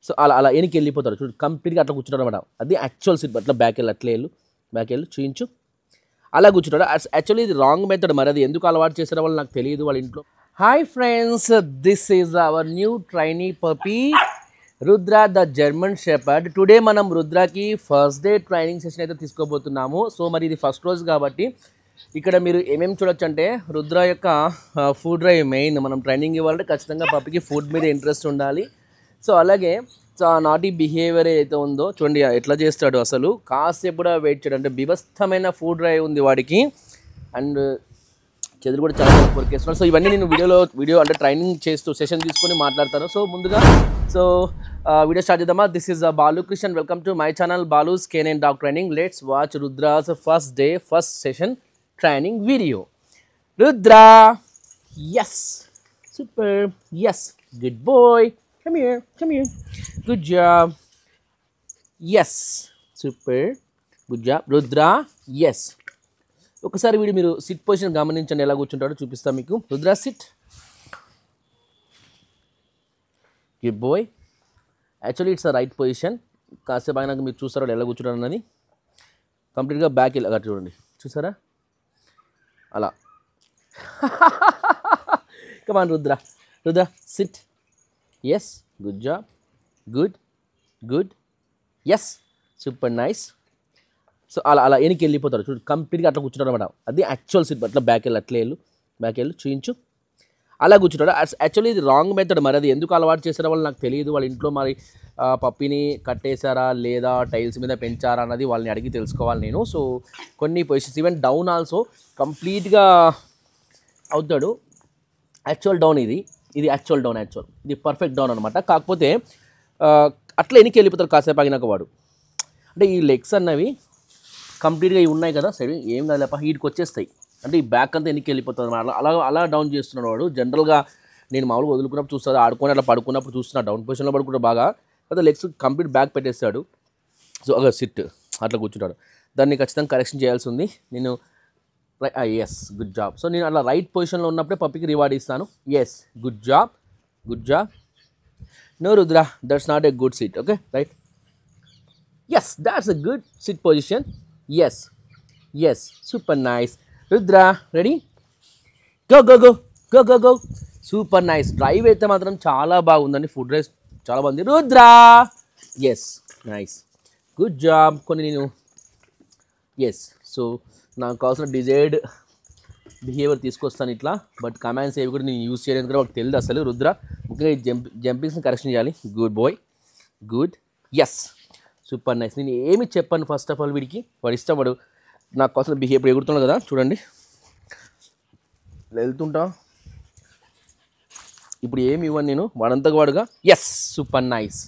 So అలా అలా వెనక్కి వెళ్ళిపోతారు చూడు, కంప్లీట్గా అట్లా కూర్చుంటారు అనమాట. అది యాక్చువల్ సిట్. అట్లా బ్యాక్ వెళ్ళి అట్లా వెళ్ళు, బ్యాక్ వెళ్ళు చూయించు, అలా కూర్చుంటాడు. యాక్చువల్లీ ఇది రాంగ్ మెథడ్. మరి అది ఎందుకు అలవాటు చేసారో వాళ్ళు నాకు తెలియదు వాళ్ళ ఇంట్లో. Hi friends, this is our new trainee puppy Rudra the German shepherd. Today మనం రుద్రకి ఫస్ట్ డే ట్రైనింగ్ సెషన్ అయితే తీసుకోబోతున్నాము. సో మరి ఇది ఫస్ట్ రోజు కాబట్టి ఇక్కడ మీరు ఏమేమి చూడొచ్చు అంటే రుద్ర యొక్క ఫుడ్ డ్రైవ్ మెయిన్. మనం ట్రైనింగ్ ఇవ్వాలంటే ఖచ్చితంగా పప్పీకి ఫుడ్ మీద ఇంట్రెస్ట్ ఉండాలి. సో అలాగే సో ఆ నాటి బిహేవియర్ ఏదైతే ఉందో చూడండి ఎట్లా చేస్తాడు. అసలు కాసేపు కూడా వెయిట్ చేయడం, అంటే బీభత్సమైన ఫుడ్ డ్రైవ్ ఉంది వాడికి. అండ్ చేతులు కూడా చాలా కొరికేస్తున్నాడు. సో ఇవన్నీ నేను వీడియో అంటే ట్రైనింగ్ చేస్తూ సెషన్ తీసుకొని మాట్లాడతాను. సో ముందుగా వీడియో స్టార్ట్ చేద్దామా. This is Balakrishna, welcome to my channel Balu's canine dog training. Let's watch Rudra's first day first session training video. Rudra, yes, super, yes, good boy, come here, good job, yes, super, good job, Rudra, yes. ఒకసారి వీడు మీరు SIT position గమనించండి, ఎలా కూర్చుంటాడో చూపిస్తా మీకు. Rudra sit, good boy. Actually it's a right position. కాసేపు అయినాక మీరు చూస్తారో ఎలా కూర్చుంటారు అన్నది. కంప్లీట్గా బ్యాక్ ఇలా చూడండి, చూసారా అలా. Come on Rudra, Rudra sit, yes, good job, good, yes, super nice. So అలా అలా వెనక్కి వెళ్ళిపోతారు చూడు, కంప్లీట్గా అట్లా కూర్చుంటారు అనమాట. అది యాక్చువల్ సిట్. అట్లా బ్యాక్ వెళ్ళి అట్లా వెళ్ళు, బ్యాక్ వెళ్ళు చూయించు, అలా కూర్చుంటాడు. యాక్చువల్లీ ఇది రాంగ్ మెథడ్. మరి అది ఎందుకు అలవాటు చేసారో వాళ్ళు నాకు తెలియదు. వాళ్ళ ఇంట్లో మరి పప్పిని కట్టేశారా లేదా టైల్స్ మీద పెంచారా అన్నది వాళ్ళని అడిగి తెలుసుకోవాలి నేను. సో కొన్ని పొజిషన్స్ ఈవెన్ డౌన్ ఆల్సో కంప్లీట్గా అవుతాడు. యాక్చువల్ డౌన్ ఇది యాక్చువల్ డౌన్, ఇది పర్ఫెక్ట్ డౌన్ అనమాట. కాకపోతే అట్లా వెనక్కి వెళ్ళిపోతారు కాసేపు ఆగినాక వాడు. అంటే ఈ లెగ్స్ అన్నవి కంప్లీట్గా ఇవి ఉన్నాయి కదా సైడ్, ఏం కాదు లేప హీట్కి వచ్చేస్తాయి. అంటే ఈ బ్యాక్ అంతా వెనక్కి వెళ్ళిపోతుంది అనమాట. అలా డౌన్ చేస్తున్నాడు వాడు. జనరల్గా నేను మామూలుగా వదులుకున్నప్పుడు చూస్తాను, ఆడుకొని అట్లా పడుకున్నప్పుడు చూస్తున్నా డౌన్ పొజిషన్లో పడుకుంటే బాగా. అయితే లెగ్స్ కంప్లీట్ బ్యాక్ పెట్టేస్తాడు. సో అలా సిట్ అట్లా కూర్చుంటాడు. దాన్ని ఖచ్చితంగా కరెక్షన్ చేయాల్సి ఉంది నేను. Yes, good job. సో నేను అలా రైట్ పొజిషన్లో ఉన్నప్పుడే పప్పికి రివార్డ్ ఇస్తాను. Yes, good job. No Rudra, that's not a good sit. Okay right, yes, that's a good sit position. Yes, super nice. Rudra ready, go. Super nice. Drive అయితే మాత్రం చాలా బాగుందండి. ఫుడ్ డ్రైవ్ చాలా బాగుంది. Rudra, yes, nice, good job. కొన్ని నేను yes, so నాకు కావాల్సిన డిజైర్డ్ బిహేవియర్ తీసుకొస్తాను ఇట్లా. బట్ కమాండ్స్ ఏవి కూడా నేను యూజ్ చేయడానికి కూడా వాళ్ళకి తెలియదు అసలు. రుద్ర ముఖ్యంగా ఈ జంపింగ్స్ని కరెక్షన్ చేయాలి. Good boy, good, yes, super nice. నేను ఏమి చెప్పాను ఫస్ట్ ఆఫ్ ఆల్ వీడికి, వాడు ఇష్టపడు నాకు కావాల్సిన బిహేవియర్ ఎగురుతున్నాడు కదా చూడండి, వెళ్తుంటా. ఇప్పుడు ఏమి ఇవ్వను నేను, వాడంతకు వాడుగా. Yes, super nice.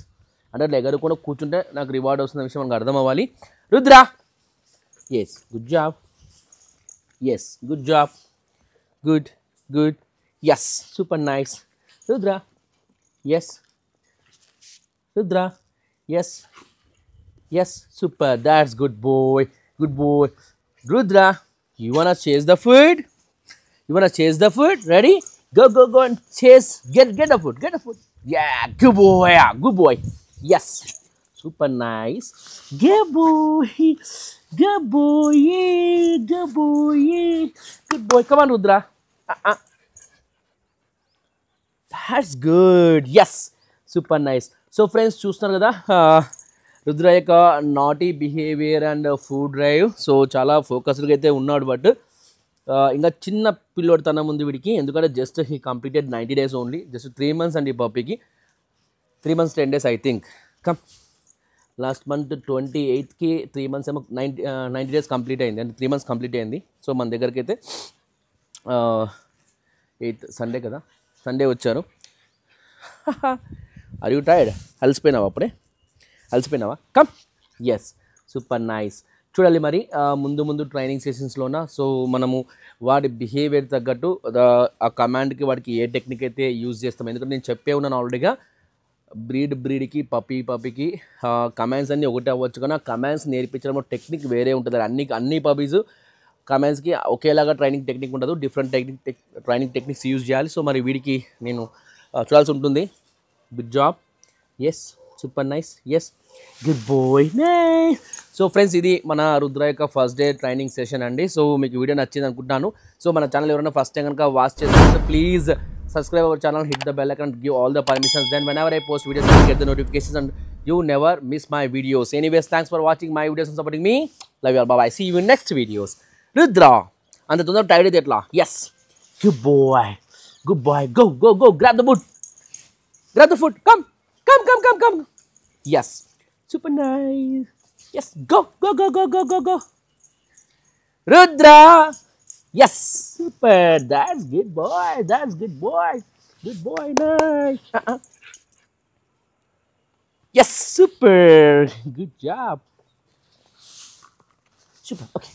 అంటే అట్లా ఎగరకుండా కూర్చుంటే నాకు రివార్డ్ వస్తున్న విషయం మనకు అర్థం అవ్వాలి. Rudra, yes, good job, yes, good job, good, yes, super nice. Rudra, yes, super, that's good boy. Rudra, you wanna chase the food? Ready, go and chase, get the food. Yeah, good boy, yes, super nice. Good boy, come on Rudra. That's good, yes, super nice. So friends, చూస్తున్నారు కదా రుద్ర యొక్క naughty behaviour and food drive. So చాలా ఫోకస్డ్గా అయితే ఉన్నాడు. But ఇంకా చిన్న పిల్లోడితనం ఉంది వీడికి. ఎందుకంటే just he completed 90 days only, just 3 months అండి ఈ పప్పీకి. 3 months 10 days I think. Come, last month 28కి 3 months ఏమో 90 days కంప్లీట్ అయింది, అంటే 3 months కంప్లీట్ అయింది. సో మన దగ్గరికి అయితే 8th సండే కదా, సండే వచ్చారు. Are you tired? అలసిపోయినావా? Come, yes, super nice. చూడాలి మరి ముందు ట్రైనింగ్ సెషన్స్లోన. సో మనము వాడి బిహేవియర్ తగ్గట్టు ఆ కమాండ్కి వాడికి ఏ టెక్నిక్ అయితే యూజ్ చేస్తాం. ఎందుకంటే నేను చెప్పే ఉన్నాను ఆల్రెడీగా, బ్రీడ్కి పప్పీకి కమాండ్స్ అన్నీ ఒకటే అవ్వచ్చు, కానీ ఆ కమాండ్స్ నేర్పించడంలో టెక్నిక్ వేరే ఉంటుంది. అన్ని పప్పీస్ కమాండ్స్కి ఒకేలాగా ట్రైనింగ్ టెక్నిక్ ఉండదు, డిఫరెంట్ ట్రైనింగ్ టెక్నిక్స్ యూజ్ చేయాలి. సో మరి వీడికి నేను చూడాల్సి ఉంటుంది. Good job, yes, super nice. Yes, good boy. Nice. So friends, ఇది మన రుద్ర యొక్క ఫస్ట్ డే ట్రైనింగ్ సెషన్ అండి. సో మీకు వీడియో నచ్చింది అనుకుంటున్నాను. సో మన ఛానల్ ఎవరైనా ఫస్ట్ టైం కనుక వాచ్ చేస్తే please subscribe our channel, hit the bell icon, give all the permissions. Then whenever I post videos, you get the notifications and you never miss my videos. Anyways, thanks for watching my videos and supporting me. Love you all. Bye bye. See you in next videos. Rudra, and the tundar tied it. Yes, good boy, good boy. Go, go, go. Grab the boot. Grab the foot. Come, come, come, come, come. Yes, super nice. Yes, go, go, go, go, go, go, go. Rudra. Yes, super. That's good boy. That's good boy. Good boy. Nice. Yes, super. Good job. Super. Okay.